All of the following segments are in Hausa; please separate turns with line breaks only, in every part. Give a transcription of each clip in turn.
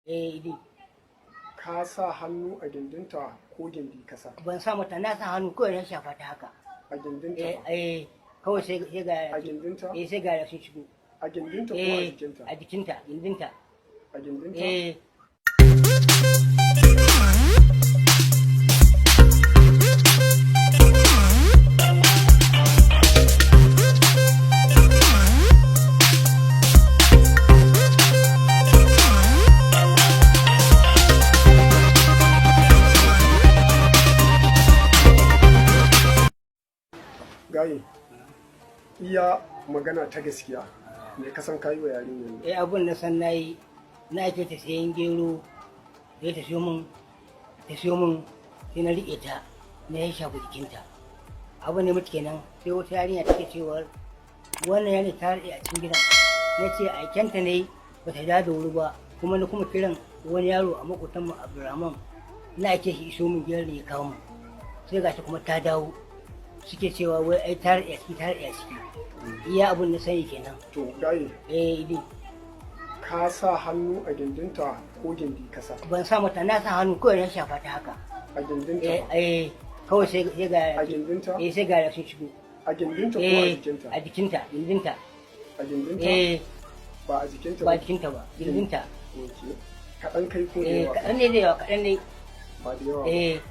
idi.
Ka sa hannu a gindinta ko gindi ka sa?
Ban sa mata, na sa hannu kawai na shafa ta haka.
A gindinta ba?
Kawai sai ga
A gindinta?
sai ga sun shigo.
A gindinta ko a jikinta?
A jikinta, gindinta.
A gindinta? Gaye, iya magana ta gaskiya me ka san kayi wa yarinyar ne?
Abun da san nayi, na ce ta sayan gero, sai ta siyo min, sai na riƙe ta, na ya shafa jikinta. Abun ne mutu kenan, sai wata yarinya take cewa wannan yarinya ta rike a cikin gidan. Na ce aikenta ne ba ta da wuri ba, kuma na kuma kiran wani yaro a makotanmu Abdulrahman, na ce shi iso min gero ne ya kawo mu. Sai gashi kuma ta dawo. Suke cewa wai ai tar ya ciki iya abun na sani kenan.
To Gaye,
idi.
Ka sa hannu a gindinta ko gindi ka sa?
Ban sa mata, na sa hannu kawai na shafa ta haka.
A gindinta ba?
Kawai sai ga
a gindinta?
sai ga sun shigo.
A gindinta ko a jikinta?
A jikinta, gindinta.
A gindinta? Ba a jikinta ba?
Ba a jikinta ba, gindinta.
Okay. Kaɗan kai ko da yawa?
Kaɗan ne da yawa, kaɗan ne.
Ba da yawa ba?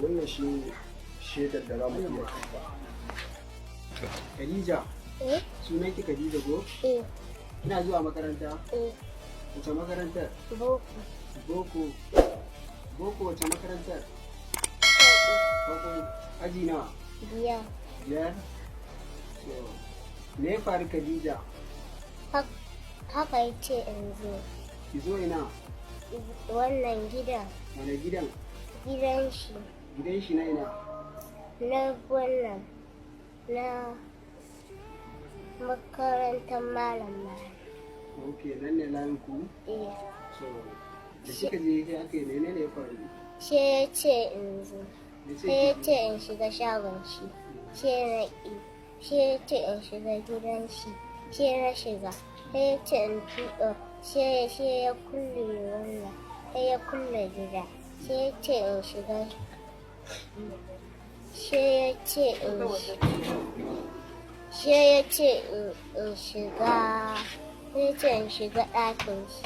Wannan shi ne shaidar da za mu iya karba. Khadija, sunan ki Khadija ko? Ina zuwa makaranta? Wace makarantar? Boko. Boko wace makarantar? Boko. Aji nawa? Biyar. Me ya faru Khadija?
Haka ya ce in zo.
Ki zo ina?
Wannan gidan.
Wane gidan?
Gidan shi.
Gidan shi na ina?
Na wannan. Na makarantar malam.
Ok, nan ne layin ku? So, da kika je sai aka yi menene ya faru?
Sai ya ce in zo. Sai ya ce in shiga shagon shi. Sai na ƙi. Sai ya ce in shiga gidan shi. Sai na shiga. Sai ya ce in tuɗa. Sai ya kulle wannan. Sai ya kulle gida. Sai ya ce in shiga. Sai ya ce in shiga ɗakin shi.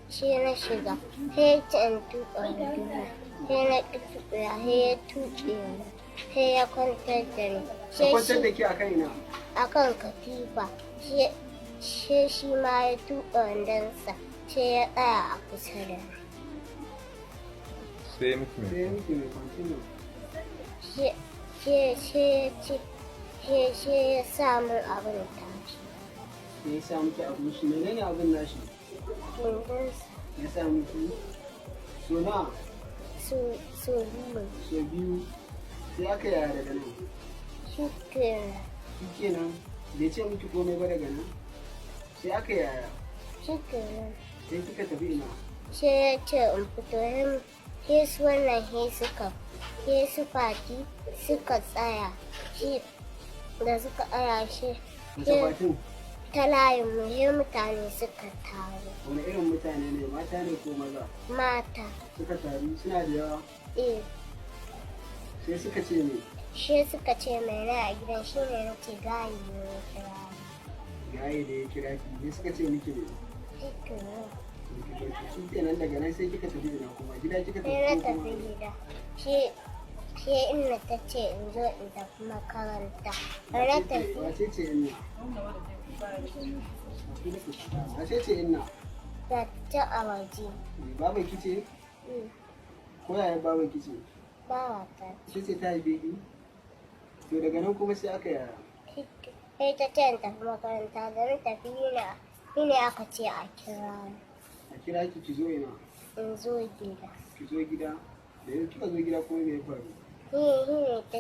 Sai na shiga. Sai ya ce in tuɓa rigima. Sai na ƙi tuɓa. Sai ya tuɓe ni. Sai ya kwantar da ni.
Sai kwantar da ke a kan ina?
A kan katifa. Sai shi ma ya tuɓa wandonsa. Sai ya tsaya a kusa da ni.
Sai miki mai kwantino.
Sai ya sa min abin tashi.
Sai ya sa miki abin shi, menene abin nashi?
Wandonsa.
Ya sa miki? So na?
So biyu.
So biyu. Sai aka yaya daga nan?
Shi kenan.
Shi kenan? Bai ce miki komai ba daga nan? Sai aka yaya?
Shi kenan.
Sai kika tafi ina?
Sai ya ce in fito. Sai su wannan sai su fati suka tsaya. Shi da suka tsaya shi.
Wace fatin?
Ta layin mu sai mutane suka taru.
Wani irin mutane ne, mata ne ko maza?
Mata.
Suka taru suna da yawa? Sai suka ce me?
Shi suka ce mai na a gidan shi ne na ce gayi ne ya kira ni.
Gaye da ya kira ki, ne suka ce miki ne? Shi kenan daga nan sai kika tafi ina kuma gida kika tafi
Sai na
ko kuma?
tafi gida. Shi inna ta ce in zo in tafi makaranta. Da na tafi.
Wace ce inna? Wace ce inna?
Da ta a waje.
Baban kice? Ko yaya baban kice?
Bawa ta.
Ita ce ta haife ki? To daga nan kuma sai aka yaya?
Sai ta ce in tafi makaranta. Da na tafi ni ne aka ce a kira ni.
A kira ki zo ina?
In zo gida.
Ki zo gida? Da yau kika zo gida kuma me ya faru?
Ni ne ta